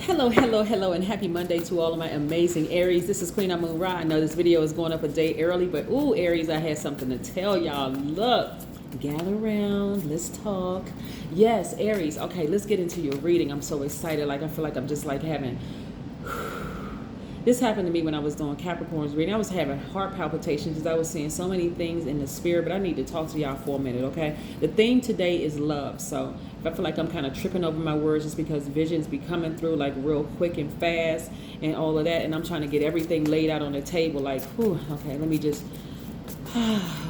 Hello, hello, hello, and happy Monday to all of my amazing Aries. This is Queen Amun Ra. I know this video is going up a day early, but ooh, Aries, I had something to tell y'all. Look, gather around, let's talk. Yes, Aries. Okay, let's get into your reading. I'm so excited. Like, I feel like I'm just like having... This happened to me when I was doing Capricorn's reading. I was having heart palpitations because I was seeing so many things in the spirit, but I need to talk to y'all for a minute, okay? The theme today is love. So if I feel like I'm kind of tripping over my words just because visions be coming through like real quick and fast and all of that, and I'm trying to get everything laid out on the table like, whew, okay, let me just...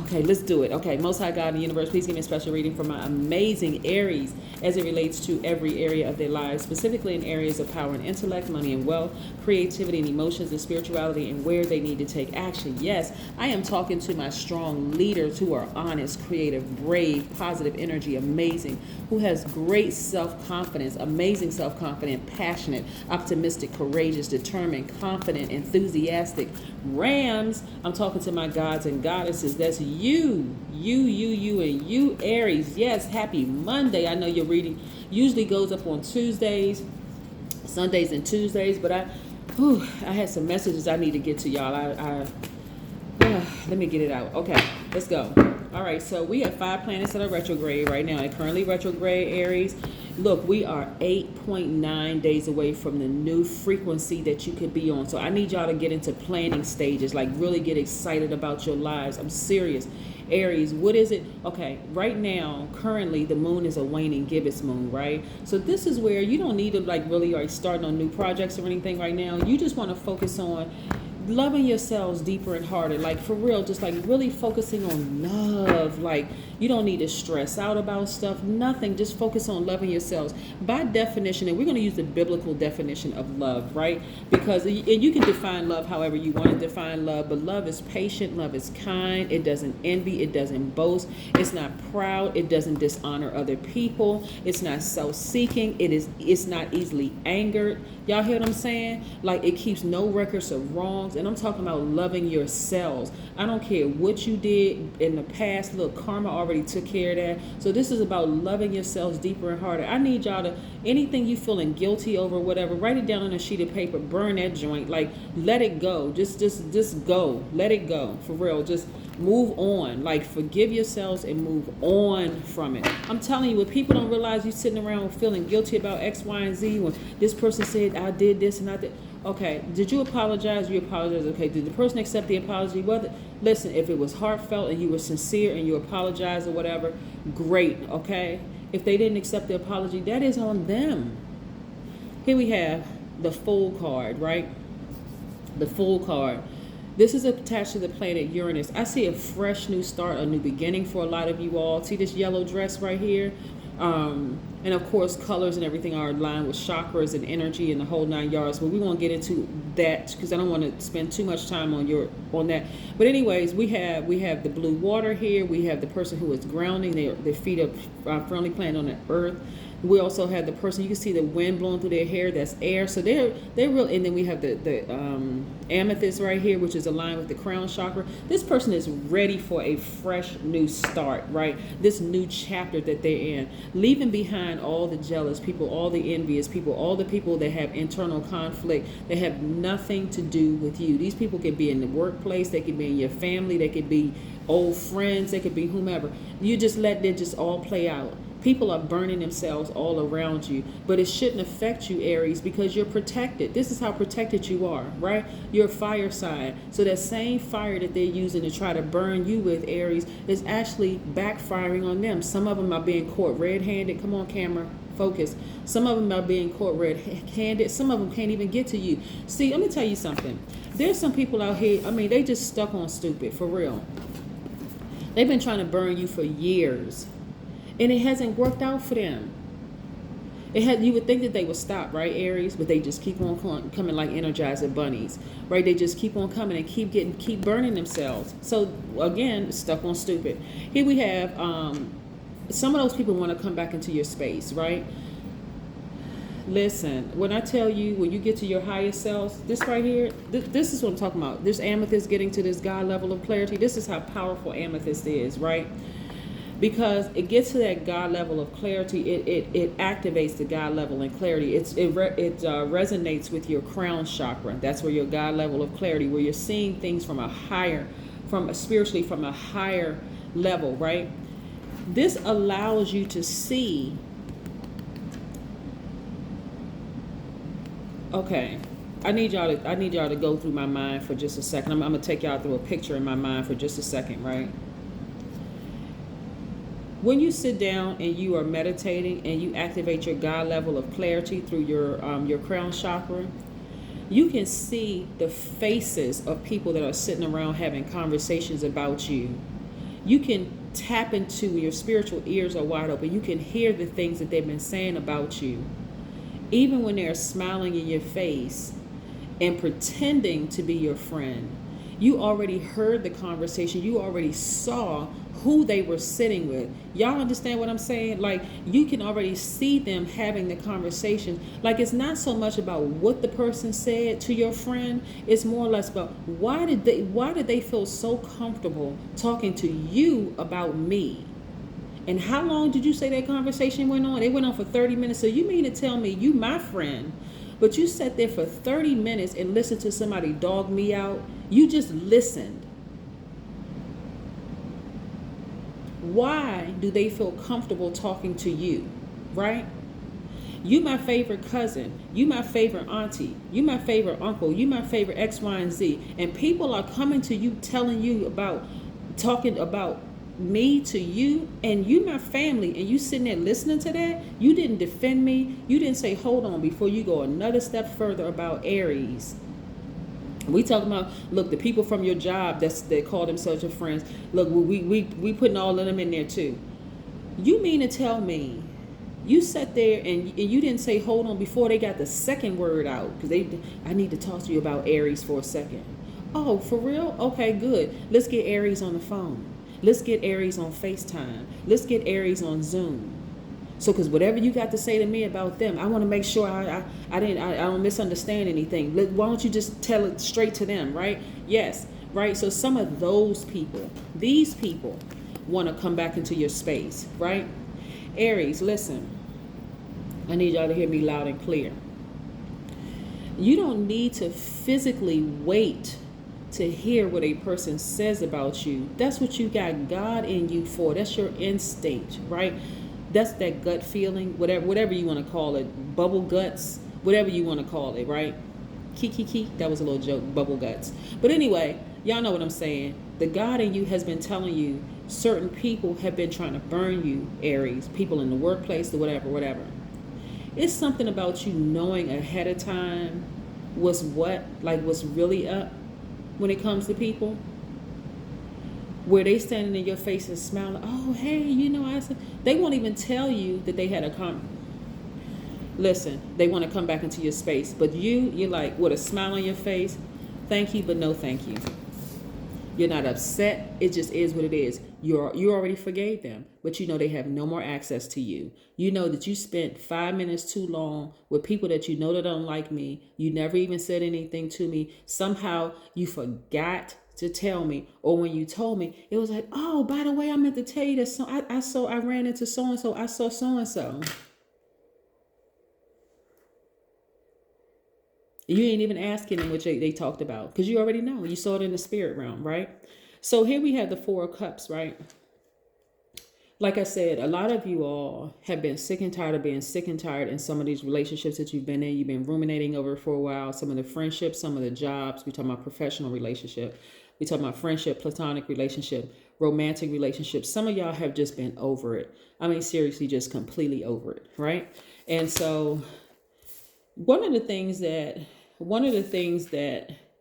Okay, let's do it. Okay, Most High God in the universe, please give me a special reading for my amazing Aries as it relates to every area of their lives, specifically in areas of power and intellect, money and wealth, creativity and emotions and spirituality, and where they need to take action. Yes, I am talking to my strong leaders who are honest, creative, brave, positive energy, amazing, who has great self-confidence, amazing self-confidence, passionate, optimistic, courageous, determined, confident, enthusiastic. Rams, I'm talking to my gods and goddesses. That's you, and you, Aries. Yes, happy Monday. I know your reading usually goes up on Tuesdays, Sundays, and Tuesdays, but I had some messages I need to get to y'all. Let me get it out. Okay, let's go. All right, so we have 5 planets that are retrograde right now. And currently retrograde, Aries. Look, we are 8.9 days away from the new frequency that you could be on. So I need y'all to get into planning stages, like really get excited about your lives. I'm serious. Aries, what is it? Okay, right now, currently, the moon is a waning gibbous moon, right? So this is where you don't need to like really like starting on new projects or anything right now. You just want to focus on loving yourselves deeper and harder, like for real, just like really focusing on love. Like you don't need to stress out about stuff, nothing, just focus on loving yourselves. By definition, and we're going to use the biblical definition of love, right? Because, and you can define love however you want to define love, but love is patient, love is kind, it doesn't envy, it doesn't boast, it's not proud, it doesn't dishonor other people, it's not self-seeking, it's not easily angered. Y'all hear what I'm saying? Like it keeps no records of wrongs. And I'm talking about loving yourselves. I don't care what you did in the past. Look, karma already took care of that. So this is about loving yourselves deeper and harder. I need y'all to, anything you feeling guilty over, whatever, write it down on a sheet of paper, burn that joint, like let it go. Just go. Let it go. For real. Just move on. Like forgive yourselves and move on from it. I'm telling you, what people don't realize, you sitting around feeling guilty about X, Y, and Z when this person said I did this and I did. Okay, did you apologize? You apologize. Okay, did the person accept the apology? Whether, listen, if it was heartfelt and you were sincere and you apologized or whatever, great, okay? If they didn't accept the apology, that is on them. Here we have the Fool card, right? The Fool card. This is attached to the planet Uranus. I see a fresh new start, a new beginning for a lot of you all. See this yellow dress right here? And of course, colors and everything are aligned with chakras and energy and the whole 9 yards. But we won't get into that because I don't want to spend too much time on that. But anyways, we have the blue water here. We have the person who is grounding. Their feet are firmly planted on the earth. We also have the person, you can see the wind blowing through their hair, that's air. So they're real. And then we have the amethyst right here, which is aligned with the crown chakra. This person is ready for a fresh new start, right? This new chapter that they're in, leaving behind all the jealous people, all the envious people, all the people that have internal conflict, that have nothing to do with you. These people could be in the workplace, they could be in your family, they could be old friends, they could be whomever. You just let it just all play out. People are burning themselves all around you, but it shouldn't affect you, Aries, because you're protected. This is how protected you are, right? You're a fire sign. So that same fire that they're using to try to burn you with, Aries, is actually backfiring on them. Some of them are being caught red-handed. Come on, camera, focus. Some of them are being caught red-handed. Some of them can't even get to you. See, let me tell you something. There's some people out here, I mean, they just stuck on stupid, for real. They've been trying to burn you for years. And it hasn't worked out for them. You would think that they would stop, right, Aries? But they just keep on coming like Energizer bunnies, right? They just keep on coming and keep burning themselves. So again, stuck on stupid. Here we have some of those people want to come back into your space, right? Listen, when I tell you, when you get to your highest selves, this right here, this is what I'm talking about. This amethyst getting to this God level of clarity. This is how powerful amethyst is, right? because it gets to that God level of clarity. It activates the God level and clarity. It resonates with your crown chakra. That's where your God level of clarity, where you're seeing things from a higher, spiritually from a higher level, right? This allows you to see. Okay, I need y'all to go through my mind for just a second. I'm gonna take y'all through a picture in my mind for just a second, right? When you sit down and you are meditating and you activate your God level of clarity through your crown chakra, you can see the faces of people that are sitting around having conversations about you. You can tap into, your spiritual ears are wide open. You can hear the things that they've been saying about you. Even when they're smiling in your face and pretending to be your friend, you already heard the conversation. You already saw who they were sitting with. Y'all understand what I'm saying? Like, you can already see them having the conversation. Like, it's not so much about what the person said to your friend. It's more or less about why did they feel so comfortable talking to you about me? And how long did you say that conversation went on? It went on for 30 minutes. So you mean to tell me you my friend, but you sat there for 30 minutes and listened to somebody dog me out? You just listened. Why do they feel comfortable talking to you, right? You my favorite cousin. You my favorite auntie. You my favorite uncle. You my favorite X, Y, and Z. And people are coming to you, telling you about, talking about me to you, and you my family, and you sitting there listening to that. You didn't defend me. You didn't say, hold on, before you go another step further about Aries. We talking about, look, the people from your job that call themselves your friends. Look, we putting all of them in there too. You mean to tell me you sat there and you didn't say hold on before they got the second word out? Because I need to talk to you about Aries for a second. Oh, for real? Okay, good. Let's get Aries on the phone. Let's get Aries on FaceTime. Let's get Aries on Zoom. So, because whatever you got to say to me about them, I want to make sure I don't misunderstand anything. Why don't you just tell it straight to them, right? Yes, right? So some of these people want to come back into your space, right? Aries, listen. I need y'all to hear me loud and clear. You don't need to physically wait to hear what a person says about you. That's what you got God in you for. That's your instinct, right? That's that gut feeling, whatever you want to call it, bubble guts, whatever you want to call it, right? Kiki, that was a little joke, bubble guts. But anyway, y'all know what I'm saying. The God in you has been telling you certain people have been trying to burn you, Aries, people in the workplace or whatever. It's something about you knowing ahead of time what's really up when it comes to people, where they standing in your face and smiling. Oh, hey, they won't even tell you that they had a listen, they want to come back into your space, but you're like with a smile on your face. Thank you, but no thank you. You're not upset. It just is what it is. You already forgave them, but they have no more access to you. You know that you spent 5 minutes too long with people that that don't like me. You never even said anything to me. Somehow you forgot to tell me, or when you told me, it was like, oh, by the way, I meant to tell you that I ran into so and so. I saw so and so. You ain't even asking them what they talked about, because you already know. You saw it in the spirit realm, right? So here we have the Four of Cups, right? Like I said, a lot of you all have been sick and tired of being sick and tired in some of these relationships that you've been in. You've been ruminating over for a while. Some of the friendships, some of the jobs. We're talking about professional relationship. We're talking about friendship, platonic relationship, romantic relationships. Some of y'all have just been over it. I mean, seriously, just completely over it, right? And so one of the things that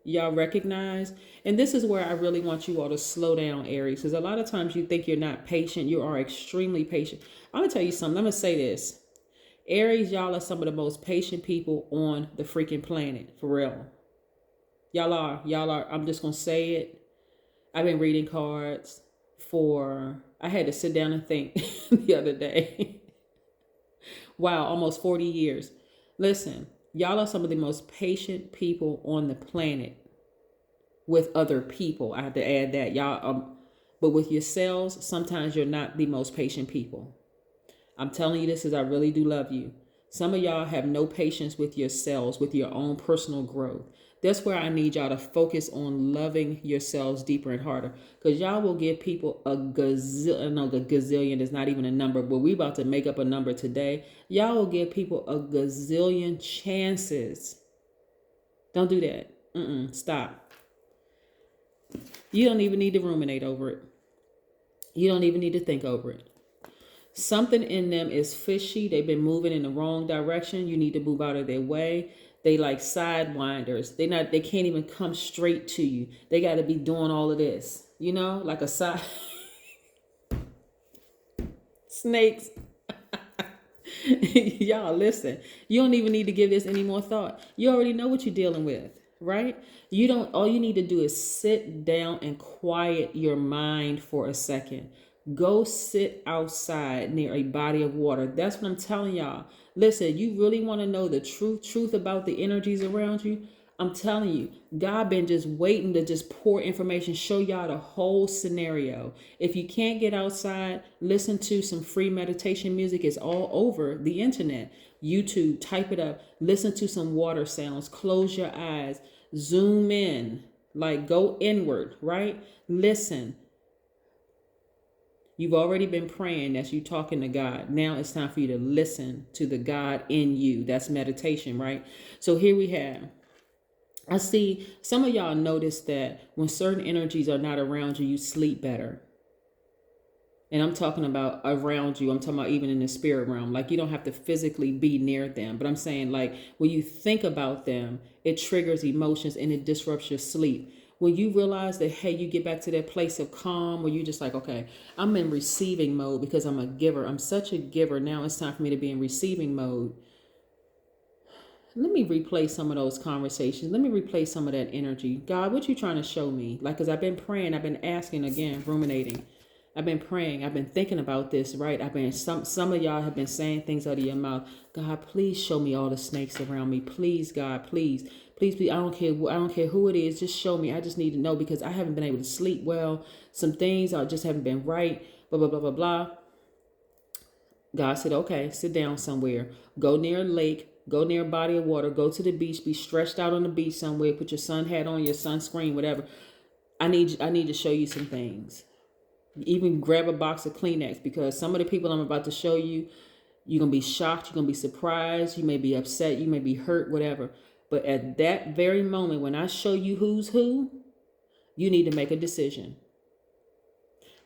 y'all recognize, and this is where I really want you all to slow down, Aries, because a lot of times you think you're not patient. You are extremely patient. I'm gonna tell you something. I'm gonna say this. Aries, y'all are some of the most patient people on the freaking planet, for real. Y'all are. I'm just gonna say it. I've been reading cards I had to sit down and think the other day. Wow, almost 40 years. Listen, y'all are some of the most patient people on the planet with other people. I have to add that. Y'all, But with yourselves, sometimes you're not the most patient people. I'm telling you this because I really do love you. Some of y'all have no patience with yourselves, with your own personal growth. That's where I need y'all to focus on loving yourselves deeper and harder. Because y'all will give people a gazillion, no, the gazillion is not even a number, but we about to make up a number today. Y'all will give people a gazillion chances. Don't do that. Stop. You don't even need to ruminate over it. You don't even need to think over it. Something in them is fishy. They've been moving in the wrong direction. You need to move out of their way. They like sidewinders. They can't even come straight to you. They got to be doing all of this, like a side snakes. Y'all listen. You don't even need to give this any more thought. You already know what you're dealing with, right? All you need to do is sit down and quiet your mind for a second. Go sit outside near a body of water. That's what I'm telling y'all. Listen, you really want to know the truth about the energies around you? I'm telling you, God been just waiting to just pour information, show y'all the whole scenario. If you can't get outside, listen to some free meditation music. It's all over the internet. YouTube, type it up. Listen to some water sounds. Close your eyes. Zoom in. Like go inward, right? Listen. You've already been praying. That's you talking to God. Now it's time for you to listen to the God in you. That's meditation, right? So here we have. I see some of y'all notice that when certain energies are not around you, you sleep better. And I'm talking about around you. I'm talking about even in the spirit realm. Like you don't have to physically be near them. But I'm saying like when you think about them, it triggers emotions and it disrupts your sleep. When you realize that, hey, you get back to that place of calm where you're just like, okay, I'm in receiving mode because I'm a giver. I'm such a giver. Now it's time for me to be in receiving mode. Let me replay some of those conversations. Let me replay some of that energy. God, what you trying to show me? Like, because I've been praying, I've been asking again, ruminating. I've been praying. I've been thinking about this, right? Some of y'all have been saying things out of your mouth. God, please show me all the snakes around me. Please, God, please. Please, please. I don't care who it is. Just show me. I just need to know because I haven't been able to sleep well. Some things just haven't been right. Blah, blah, blah, blah, blah. God said, okay, sit down somewhere. Go near a lake. Go near a body of water. Go to the beach. Be stretched out on the beach somewhere. Put your sun hat on, your sunscreen, whatever. I need to show you some things. Even grab a box of Kleenex because some of the people I'm about to show you, you're going to be shocked. You're going to be surprised. You may be upset. You may be hurt, whatever. But at that very moment, when I show you who's who, you need to make a decision.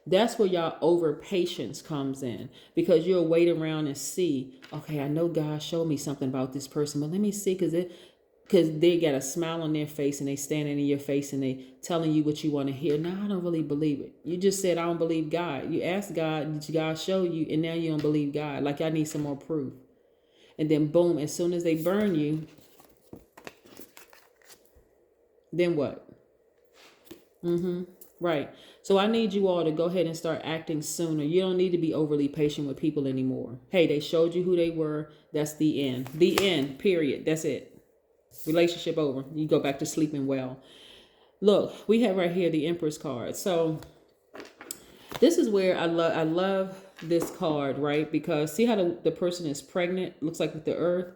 That's where y'all over patience comes in because you'll wait around and see, okay, I know God showed me something about this person, but let me see because they got a smile on their face and they standing in your face and they telling you what you want to hear. No, I don't really believe it. You just said, I don't believe God. You asked God, did God show you? And now you don't believe God. Like I need some more proof. And then boom, as soon as they burn you, then what? Right. So I need you all to go ahead and start acting sooner. You don't need to be overly patient with people anymore. Hey, they showed you who they were. That's the end. The end, period. That's it. Relationship over. You go back to sleeping well. Look, we have right here the Empress card. So this is where I love this card, right? Because see how the person is pregnant, looks like with the earth.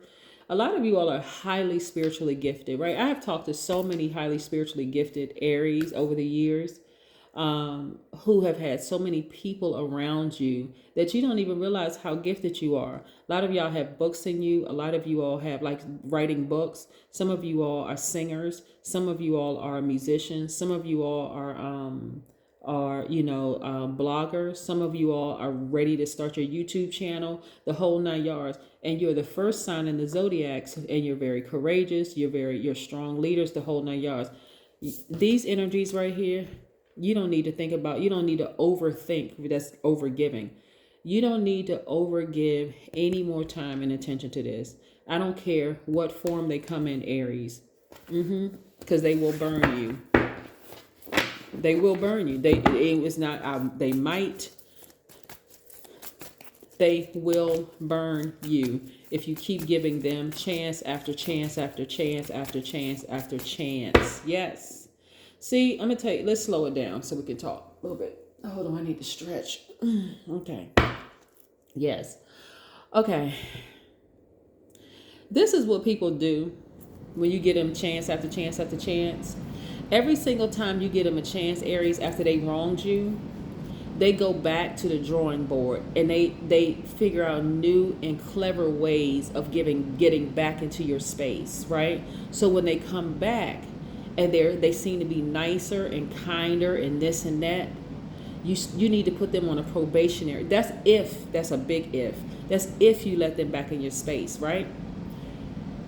A lot of you all are highly spiritually gifted, right? I have talked to so many highly spiritually gifted Aries over the years who have had so many people around you that you don't even realize how gifted you are. A lot of y'all have books in you. A lot of you all have like writing books. Some of you all are singers. Some of you all are musicians. Some of you all are bloggers. Some of you all are ready to start your YouTube channel, the whole 9 yards. And you're the first sign in the Zodiacs, and you're very courageous. You're strong leaders, the whole 9 yards. These energies right here, you don't need to think about, you don't need to overthink. That's overgiving. You don't need to overgive any more time and attention to this. I don't care what form they come in, Aries. Because they will burn you. They will burn you. They will burn you if you keep giving them chance after chance after chance after chance after chance. Yes. See, I'm going to tell you, let's slow it down so we can talk a little bit. Hold on, I need to stretch. Okay. Yes. Okay. This is what people do when you get them chance after chance after chance. Every single time you get them a chance, Aries, after they wronged you, they go back to the drawing board and they figure out new and clever ways of getting back into your space, right? So when they come back and they seem to be nicer and kinder and this and that, you need to put them on a probationary. That's a big if. That's if you let them back in your space, right?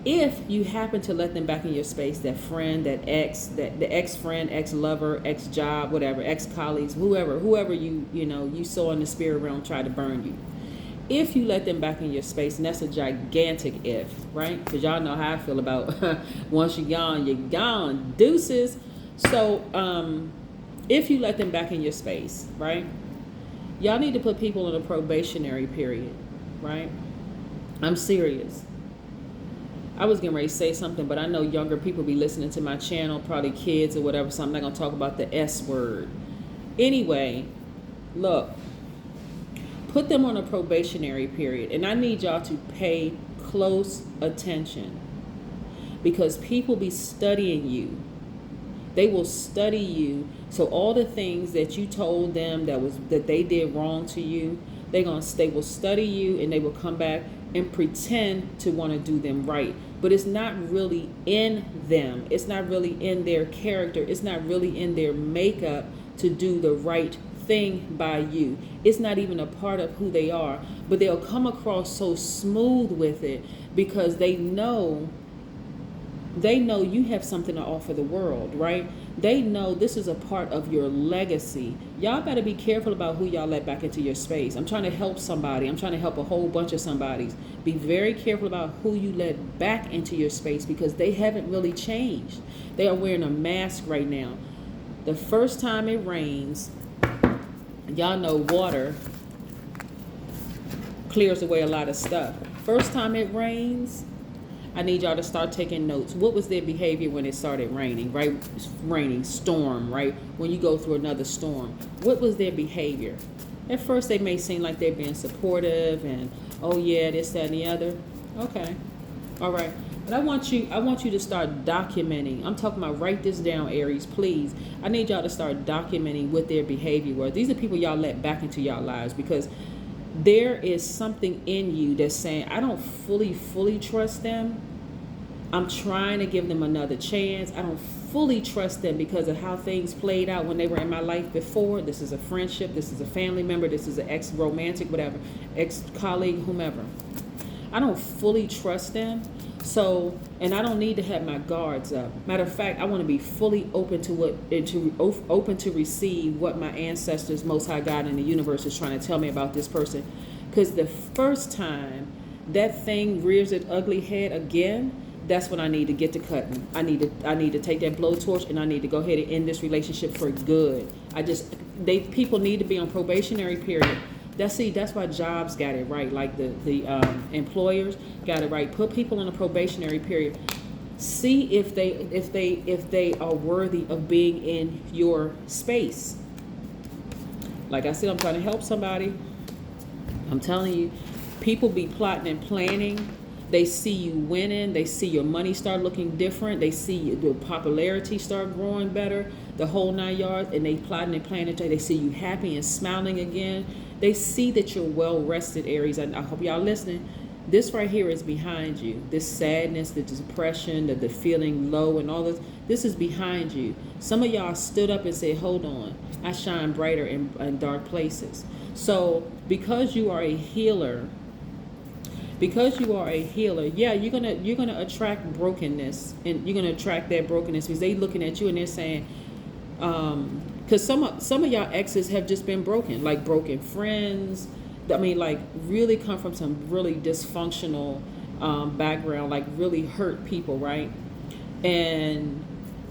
If you happen to let them back in your space, that friend, that ex, that the ex-friend, ex-lover, ex-job, whatever, ex-colleagues, whoever you saw in the spirit realm try to burn you. If you let them back in your space, and that's a gigantic if, right? Because y'all know how I feel about once you're gone, deuces. So if you let them back in your space, right? Y'all need to put people in a probationary period, right? I'm serious. I was getting ready to say something, but I know younger people be listening to my channel, probably kids or whatever, so I'm not going to talk about the S word. Anyway, look, put them on a probationary period, and I need y'all to pay close attention because people be studying you. They will study you, so all the things that you told them that they did wrong to you, they will study you, and they will come back and pretend to want to do them right. But it's not really in them. It's not really in their character. It's not really in their makeup to do the right thing by you. It's not even a part of who they are. But they'll come across so smooth with it because they know you have something to offer the world, right? They know this is a part of your legacy. Y'all better be careful about who y'all let back into your space. I'm trying to help somebody. I'm trying to help a whole bunch of somebodies. Be very careful about who you let back into your space because they haven't really changed. They are wearing a mask right now. The first time it rains, y'all know water clears away a lot of stuff. First time it rains, I need y'all to start taking notes. What was their behavior when it started raining, right? Raining, storm, right? When you go through another storm, what was their behavior? At first, they may seem like they're being supportive and, oh yeah, this, that, and the other. Okay, all right. But I want you to start documenting. I'm talking about write this down, Aries, please. I need y'all to start documenting what their behavior was. These are people y'all let back into y'all lives because there is something in you that's saying, I don't fully trust them. I'm trying to give them another chance. I don't fully trust them because of how things played out when they were in my life before. This is a friendship. This is a family member. This is an ex-romantic, whatever, ex-colleague, whomever. I don't fully trust them. So, and I don't need to have my guards up. Matter of fact, I want to be fully open to open to receive what my ancestors, Most High God, and the universe is trying to tell me about this person. Because the first time that thing rears its ugly head again, that's when I need to get to cutting. I need to take that blowtorch and I need to go ahead and end this relationship for good. People need to be on probationary period. That's why jobs got it right. Like the employers got it right. Put people on a probationary period. See if they are worthy of being in your space. Like I said, I'm trying to help somebody. I'm telling you, people be plotting and planning. They see you winning. They see your money start looking different. They see your popularity start growing better, the whole 9 yards, and they plotting and planning. They see you happy and smiling again. They see that you're well rested, Aries. I hope y'all listening. This right here is behind you. This sadness, the depression, the feeling low and all this. This is behind you. Some of y'all stood up and said, hold on, I shine brighter in dark places. So because you are a healer, yeah, you're gonna attract brokenness, and you're gonna attract that brokenness because they looking at you and they're saying, because some of y'all exes have just been broken, like broken friends. I mean, like really come from some really dysfunctional background, like really hurt people, right? And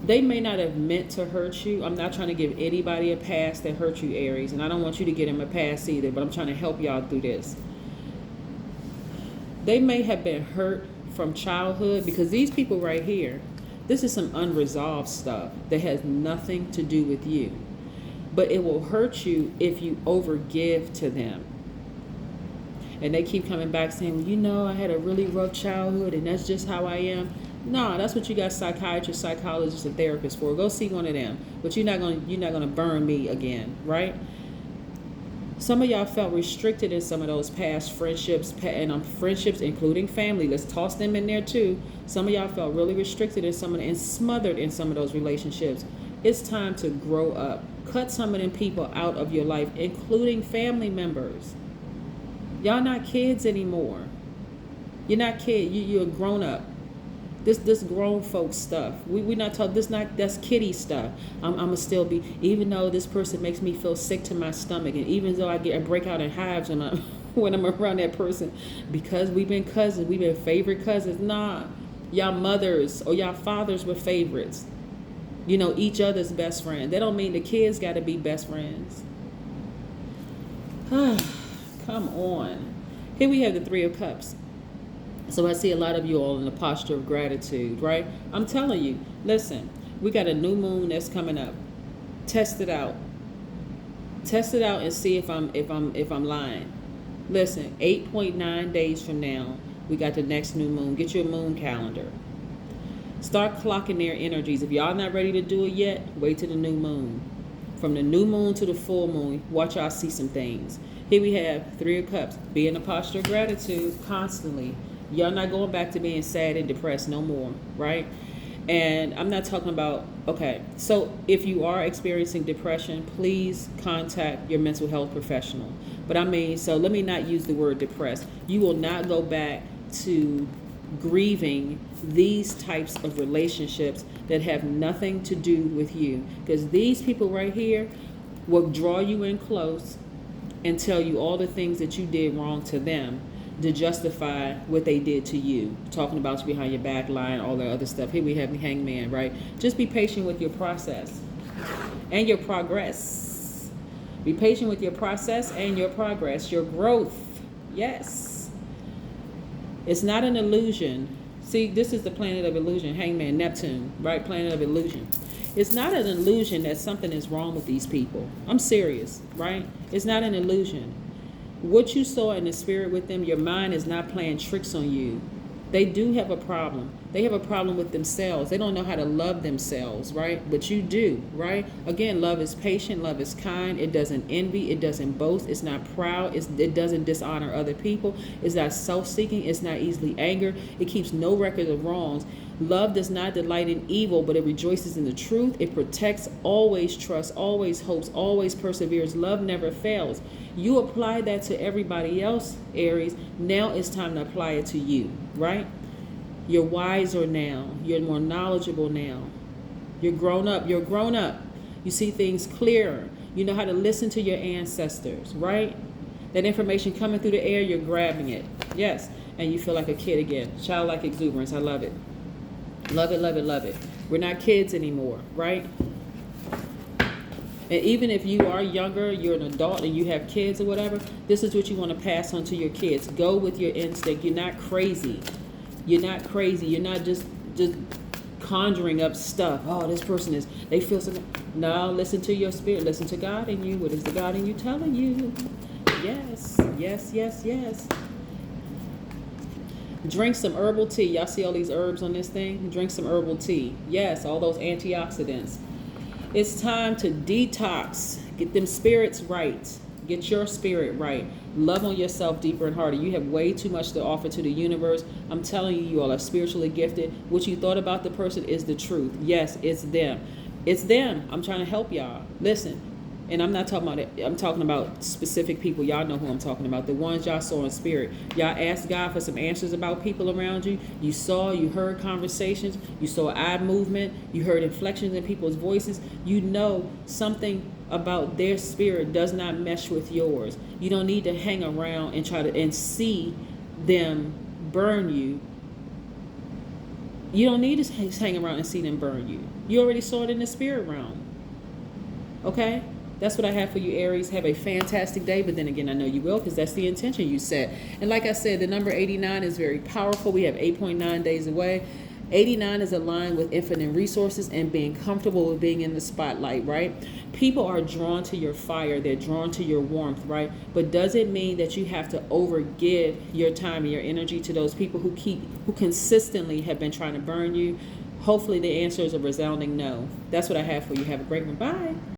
they may not have meant to hurt you. I'm not trying to give anybody a pass that hurt you, Aries, and I don't want you to get them a pass either, but I'm trying to help y'all through this. They may have been hurt from childhood because these people right here, this is some unresolved stuff that has nothing to do with you. but it will hurt you if you overgive to them. And they keep coming back saying, well, you know, I had a really rough childhood and that's just how I am. No, that's what you got psychiatrists, psychologists, and therapists for. Go see one of them. But you're not gonna burn me again, right? Some of y'all felt restricted in some of those past friendships, and friendships including family. Let's toss them in there too. Some of y'all felt really restricted in some of and smothered in some of those relationships. It's time to grow up. Cut some of them people out of your life, including family members. Y'all not kids anymore. You're not kids. You're a grown up. This grown folks stuff. We not talking. That's kiddie stuff. I'ma still be, even though this person makes me feel sick to my stomach, and even though I break out in hives when I'm around that person, because we've been cousins, we've been favorite cousins. Nah, y'all mothers or y'all fathers were favorites. You know, each other's best friend. That don't mean the kids got to be best friends. Come on. Here we have the Three of Cups. So I see a lot of you all in a posture of gratitude, right? I'm telling you, listen, we got a new moon that's coming up. Test it out. Test it out and see if I'm lying. Listen, 8.9 days from now, we got the next new moon. Get your moon calendar. Start clocking their energies. If y'all not ready to do it yet, wait till the new moon. From the new moon to the full moon, watch y'all see some things. Here we have Three of Cups. Be in a posture of gratitude constantly. Y'all not going back to being sad and depressed no more, right? And I'm not talking about, okay, so if you are experiencing depression, please contact your mental health professional. But I mean, so let me not use the word depressed. You will not go back to grieving these types of relationships that have nothing to do with you. Because these people right here will draw you in close and tell you all the things that you did wrong to them to justify what they did to you. Talking about you behind your back, lying, all that other stuff. Here we have the Hangman, right? Just be patient with your process and your progress. Be patient with your process and your progress, your growth. Yes. It's not an illusion. See, this is the planet of illusion, Hangman, Neptune, right? Planet of illusion. It's not an illusion that something is wrong with these people. I'm serious, right? It's not an illusion. What you saw in the spirit with them, your mind is not playing tricks on you. They do have a problem. They have a problem with themselves. They don't know how to love themselves, right? But you do, right? Again, love is patient. Love is kind. It doesn't envy. It doesn't boast. It's not proud. It doesn't dishonor other people. It's not self-seeking. It's not easily angered. It keeps no record of wrongs. Love does not delight in evil, but it rejoices in the truth. It protects, always trusts, always hopes, always perseveres. Love never fails. You apply that to everybody else, Aries. Now it's time to apply it to you, right? You're wiser now. You're more knowledgeable now. You're grown up. You're grown up. You see things clearer. You know how to listen to your ancestors, right? That information coming through the air, you're grabbing it. Yes. And you feel like a kid again. Childlike exuberance. I love it. Love it, love it, love it. We're not kids anymore, right? And even if you are younger, you're an adult and you have kids or whatever, this is what you want to pass on to your kids. Go with your instinct. You're not crazy. You're not crazy. You're not just conjuring up stuff. Oh, this person is, they feel something. No, listen to your spirit. Listen to God in you. What is the God in you telling you? Yes, yes, yes, yes. Drink some herbal tea. Y'all see all these herbs on this thing? Drink some herbal tea. Yes, all those antioxidants. It's time to detox. Get them spirits right. Get your spirit right. Love on yourself deeper and harder. You have way too much to offer to the universe. I'm telling you, you all are spiritually gifted. What you thought about the person is the truth. Yes, it's them. It's them. I'm trying to help y'all. Listen. And I'm not talking about it. I'm talking about specific people. Y'all know who I'm talking about. The ones y'all saw in spirit. Y'all asked God for some answers about people around you. You saw, you heard conversations. You saw eye movement. You heard inflections in people's voices. You know something about their spirit does not mesh with yours. You don't need to hang around and try to and see them burn you. You don't need to hang around and see them burn you. You already saw it in the spirit realm. Okay? That's what I have for you, Aries. Have a fantastic day. But then again, I know you will, because that's the intention you set. And like I said, the number 89 is very powerful. We have 8.9 days away. 89 is aligned with infinite resources and being comfortable with being in the spotlight, right? People are drawn to your fire. They're drawn to your warmth, right? But does it mean that you have to overgive your time and your energy to those people who consistently have been trying to burn you? Hopefully the answer is a resounding no. That's what I have for you. Have a great one. Bye.